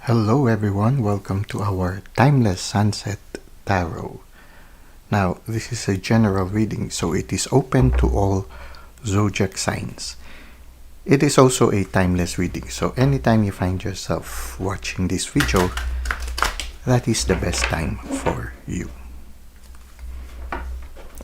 Hello everyone, welcome to our Timeless Sunset Tarot. Now, this is a general reading, so it is open to all zodiac signs. It is also a timeless reading, so anytime you find yourself watching this video, that is the best time for you.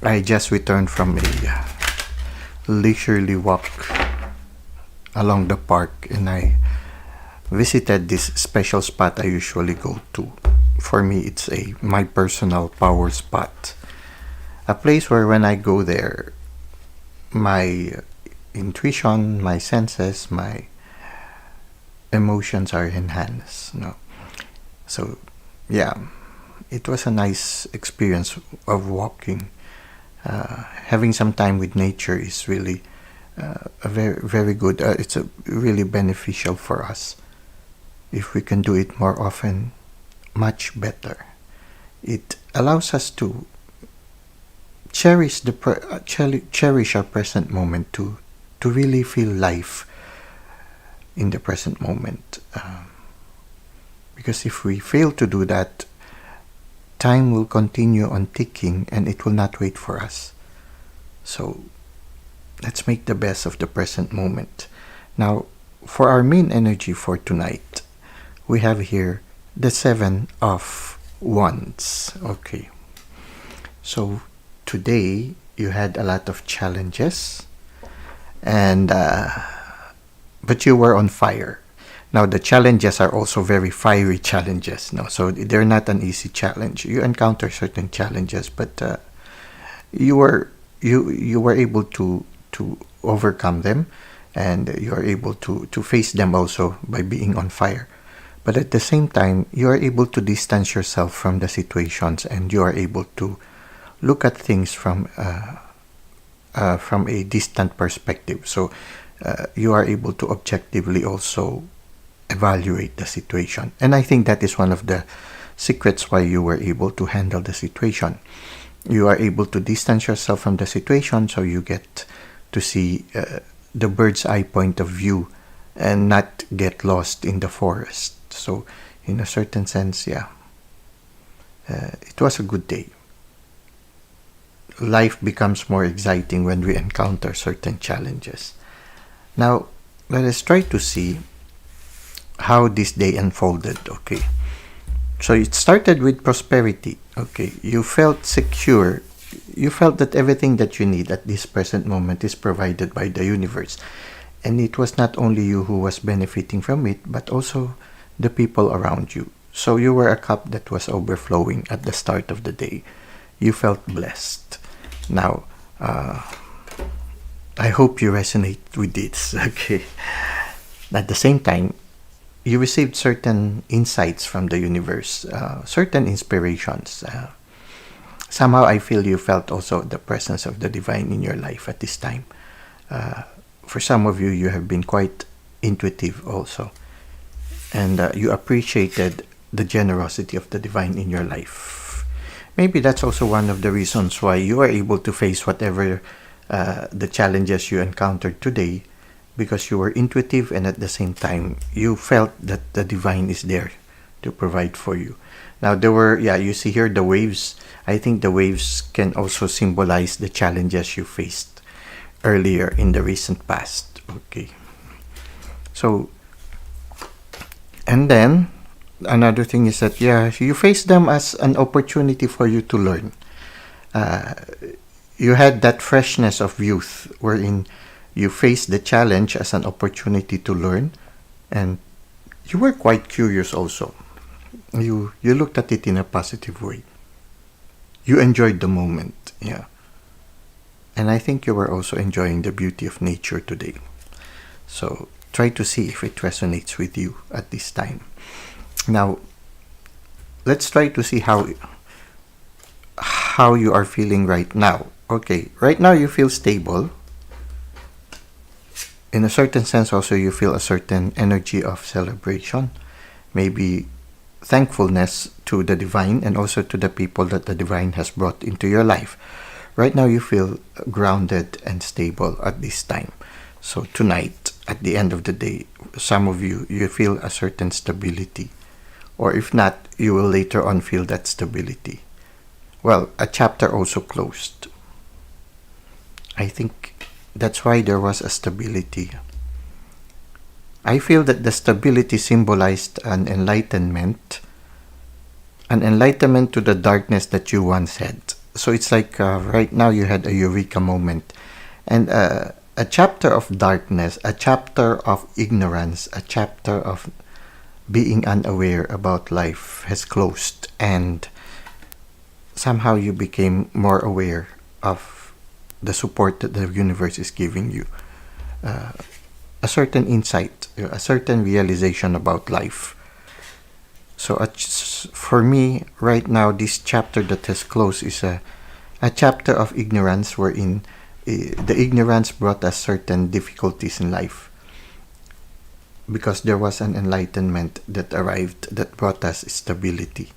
I just returned from a leisurely walk along the park and I visited this special spot I usually go to. For me, it's my personal power spot. A place where when I go there, my intuition, my senses, my emotions are enhanced. So, yeah, it was a nice experience of walking. Having some time with nature is really very, very good. It's really beneficial for us. If we can do it more often, much better. It allows us to cherish our present moment, to really feel life in the present moment. Because if we fail to do that, time will continue on ticking and it will not wait for us. So let's make the best of the present moment. Now, for our main energy for tonight, we have here the 7 of Wands. Okay. So today you had a lot of challenges and but you were on fire. Now the challenges are also very fiery challenges. So they're not an easy challenge. You encounter certain challenges, but you were able to overcome them, and you are able to face them also by being on fire. But at the same time, you are able to distance yourself from the situations, and you are able to look at things from a distant perspective. So you are able to objectively also evaluate the situation. And I think that is one of the secrets why you were able to handle the situation. You are able to distance yourself from the situation, so you get to see the bird's eye point of view and not get lost in the forest. So in a certain sense, it was a good day. Life becomes more exciting when we encounter certain challenges. Now, let us try to see how this day unfolded. Okay. So it started with prosperity. Okay. You felt secure. You felt that everything that you need at this present moment is provided by the universe. And it was not only you who was benefiting from it, but also the people around you. So you were a cup that was overflowing at the start of the day. You felt blessed. Now, I hope you resonate with this. Okay. At the same time, you received certain insights from the universe, certain inspirations. Somehow I feel you felt also the presence of the divine in your life at this time. For some of you, you have been quite intuitive also. And you appreciated the generosity of the divine in your life. Maybe that's also one of the reasons why you are able to face whatever the challenges you encountered today, because you were intuitive and at the same time you felt that the divine is there to provide for you. Now there were, you see here the waves. I think the waves can also symbolize the challenges you faced earlier in the recent past. Okay. So, and then another thing is that, you face them as an opportunity for you to learn. You had that freshness of youth wherein you faced the challenge as an opportunity to learn, and you were quite curious also. You looked at it in a positive way. You enjoyed the moment, And I think you were also enjoying the beauty of nature today. So try to see if it resonates with you at this time. Now, let's try to see how you are feeling right now. Okay, right now you feel stable. In a certain sense also you feel a certain energy of celebration. Maybe thankfulness to the divine and also to the people that the divine has brought into your life. Right now you feel grounded and stable at this time. So tonight, at the end of the day, some of you feel a certain stability Or if not, you will later on feel that stability. Well, a chapter also closed. I think that's why there was a stability. I feel that the stability symbolized an enlightenment to the darkness that you once had. So it's like right now you had a eureka moment. And a chapter of darkness, a chapter of ignorance, a chapter of being unaware about life has closed, and somehow you became more aware of the support that the universe is giving you. A certain insight, a certain realization about life. So for me, right now, this chapter that has closed is a chapter of ignorance, wherein the ignorance brought us certain difficulties in life, because there was an enlightenment that arrived that brought us stability.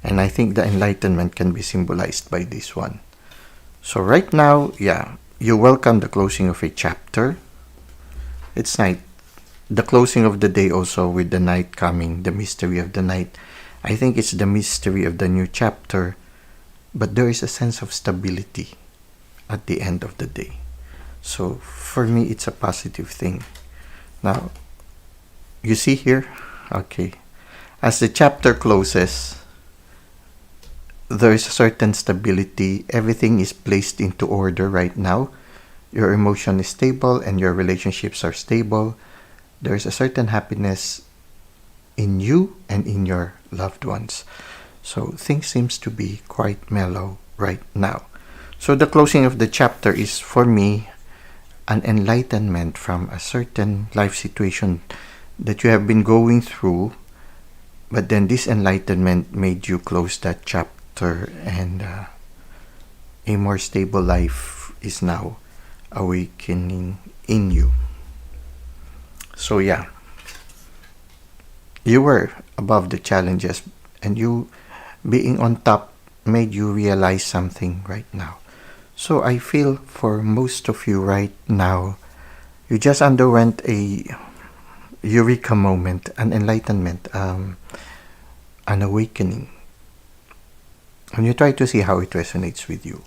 And I think the enlightenment can be symbolized by this one. So right now, yeah, you welcome the closing of a chapter. It's night. The closing of the day also, with the night coming, the mystery of the night. I think it's the mystery of the new chapter, but there is a sense of stability at the end of the day. So for me, it's a positive thing. Now, you see here, okay, as the chapter closes, there is a certain stability. Everything is placed into order right now. Your emotion is stable and your relationships are stable. There is a certain happiness in you and in your loved ones. So things seems to be quite mellow right now. So the closing of the chapter is, for me, an enlightenment from a certain life situation that you have been going through, but then this enlightenment made you close that chapter, and a more stable life is now awakening in you. So yeah, you were above the challenges, and you being on top made you realize something right now. So I feel for most of you right now, you just underwent a eureka moment, an enlightenment, an awakening. And you try to see how it resonates with you.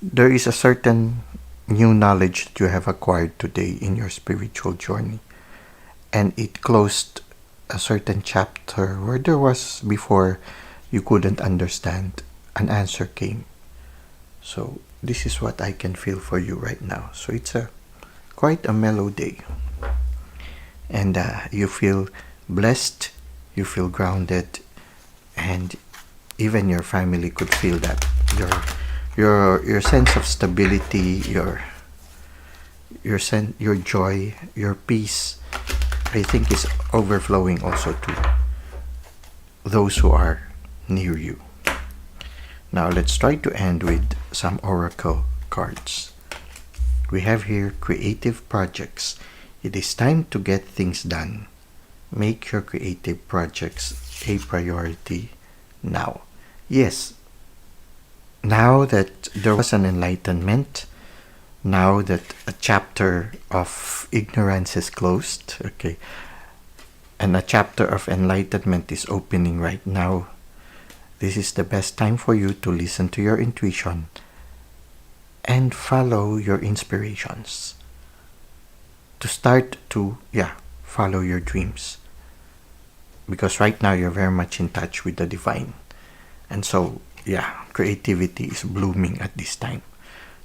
There is a certain new knowledge that you have acquired today in your spiritual journey. And it closed a certain chapter where there was before you couldn't understand. An answer came. So this is what I can feel for you right now. So it's quite a mellow day. And you feel blessed, you feel grounded, and even your family could feel that. Your sense of stability, your joy, your peace, I think is overflowing also to those who are near you. Now let's try to end with some oracle cards. We have here creative projects. It is time to get things done. Make your creative projects a priority now. Yes, now that there was an enlightenment, now that a chapter of ignorance is closed, okay, and a chapter of enlightenment is opening right now, this is the best time for you to listen to your intuition and follow your inspirations. To start to, follow your dreams. Because right now you're very much in touch with the divine. And so, creativity is blooming at this time.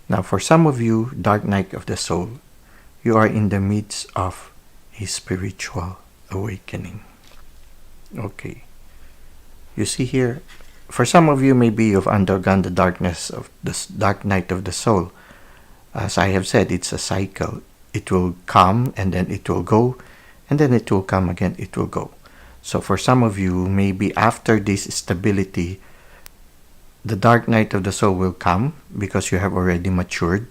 Now, for some of you, dark night of the soul, you are in the midst of a spiritual awakening. Okay. You see here, for some of you, maybe you've undergone the darkness of this dark night of the soul. As I have said, it's a cycle. It will come and then it will go, and then it will come again, it will go. So for some of you, maybe after this stability, the dark night of the soul will come because you have already matured,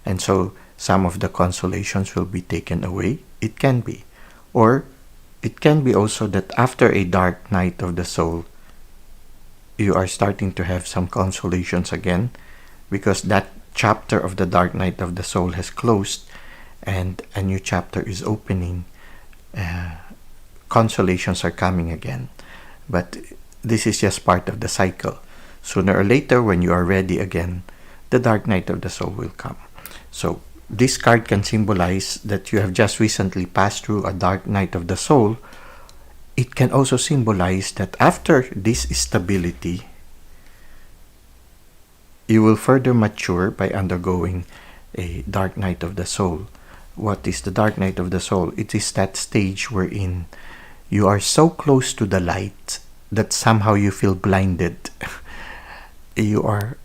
and so some of the consolations will be taken away. It can be. Or it can be also that after a dark night of the soul, you are starting to have some consolations again, because that chapter of the dark night of the soul has closed and a new chapter is opening. Consolations are coming again. But this is just part of the cycle. Sooner or later, when you are ready again, the dark night of the soul will come. So this card can symbolize that you have just recently passed through a dark night of the soul. It can also symbolize that after this stability, you will further mature by undergoing a dark night of the soul. What is the dark night of the soul? It is that stage wherein you are so close to the light that somehow you feel blinded. You are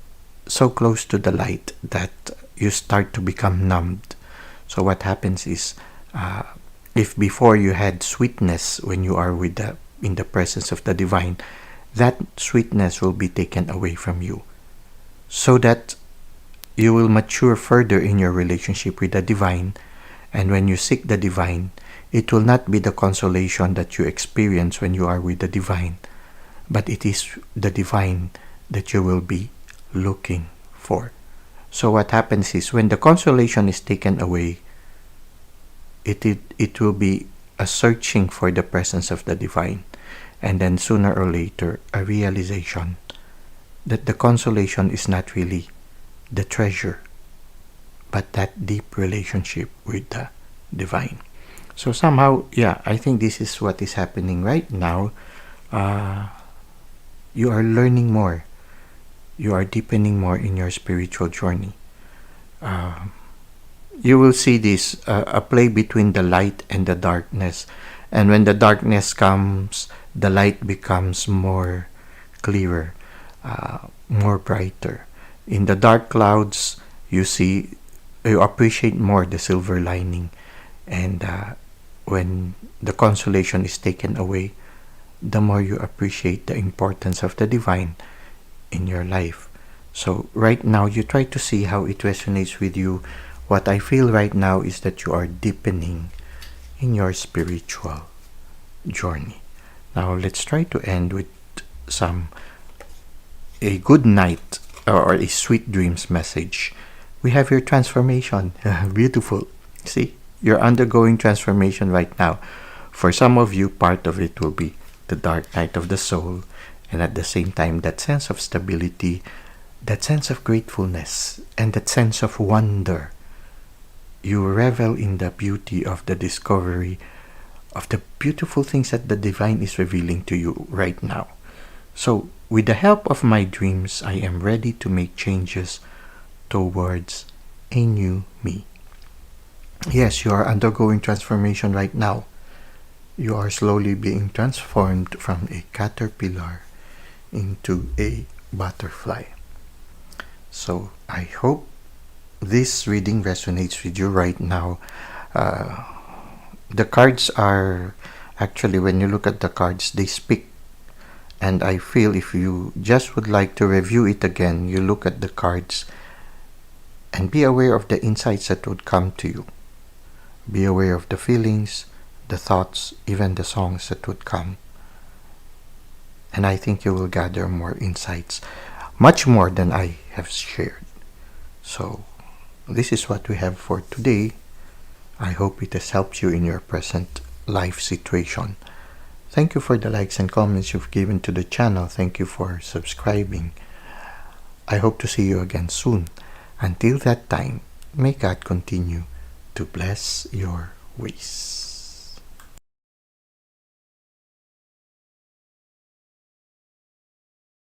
so close to the light that you start to become numbed. So what happens is, if before you had sweetness when you are in the presence of the divine, that sweetness will be taken away from you, so that you will mature further in your relationship with the divine. And when you seek the divine, it will not be the consolation that you experience when you are with the divine, but it is the divine that you will be looking for. So what happens is, when the consolation is taken away, it will be a searching for the presence of the divine, and then sooner or later a realization that the consolation is not really the treasure, but that deep relationship with the divine. So somehow, yeah, I think this is what is happening right now. You are learning more. You are deepening more in your spiritual journey. You will see this, a play between the light and the darkness. And when the darkness comes, the light becomes more clearer, more brighter. In the dark clouds, you appreciate more the silver lining. And when the consolation is taken away, the more you appreciate the importance of the divine in your life. So right now, you try to see how it resonates with you. What I feel right now is that you are deepening in your spiritual journey. Now let's try to end with a good night or a sweet dreams message. We have your transformation. Beautiful. See, you're undergoing transformation right now. For some of you, part of it will be the dark night of the soul, and at the same time, that sense of stability, that sense of gratefulness, and that sense of wonder. You revel in the beauty of the discovery of the beautiful things that the divine is revealing to you right now. So, with the help of my dreams, I am ready to make changes towards a new me. Yes, you are undergoing transformation right now. You are slowly being transformed from a caterpillar into a butterfly. So I hope this reading resonates with you right now. The cards are actually, when you look at the cards, they speak. And I feel if you just would like to review it again, you look at the cards and be aware of the insights that would come to you. Be aware of the feelings, the thoughts, even the songs that would come. And I think you will gather more insights, much more than I have shared. So, this is what we have for today. I hope it has helped you in your present life situation. Thank you for the likes and comments you've given to the channel. Thank you for subscribing. I hope to see you again soon. Until that time, may God continue to bless your ways.